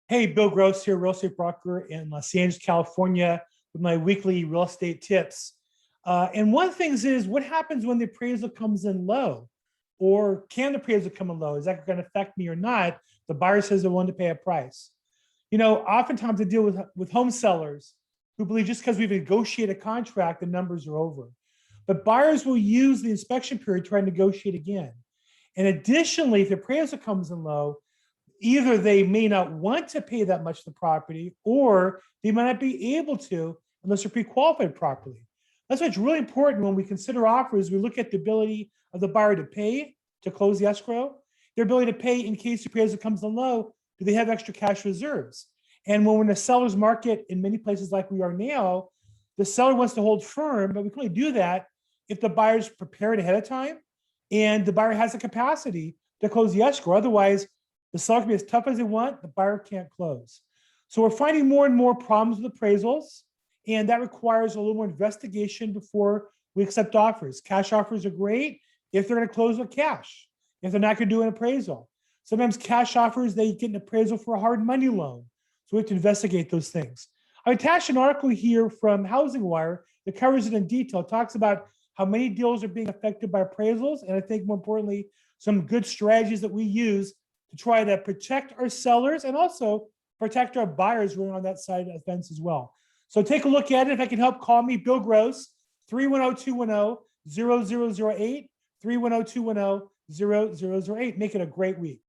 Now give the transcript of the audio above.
Hey, Bill Gross here, real estate broker in Los Angeles, California, with my weekly real estate tips. And one of the things is what happens when the appraisal comes in low? Or can the appraisal come in low? Is that going to affect me or not? The buyer says they want to pay a price. Oftentimes I deal with home sellers who believe just because we've negotiated a contract, the numbers are over. But buyers will use the inspection period to try and negotiate again. And additionally, if the appraisal comes in low, either they may not want to pay that much for the property, or they might not be able to unless they're pre-qualified properly. That's why it's really important when we consider offers. We look at the ability of the buyer to pay to close the escrow, their ability to pay in case the appraisal comes in low. Do they have extra cash reserves? And when we're in a seller's market in many places like we are now, the seller wants to hold firm, but we can only do that if the buyer's prepared ahead of time and the buyer has the capacity to close the escrow. Otherwise, the seller can be as tough as they want, the buyer can't close. So we're finding more and more problems with appraisals, and that requires a little more investigation before we accept offers. Cash offers are great if they're going to close with cash, if they're not going to do an appraisal. Sometimes cash offers, they get an appraisal for a hard money loan. So we have to investigate those things. I attached an article here from Housing Wire that covers it in detail. It talks about how many deals are being affected by appraisals, and I think more importantly, some good strategies that we use to try to protect our sellers and also protect our buyers who are on that side of the fence as well. So take a look at it. If I can help, call me, Bill Gross, 310-210-0008, 310-210-0008. Make it a great week.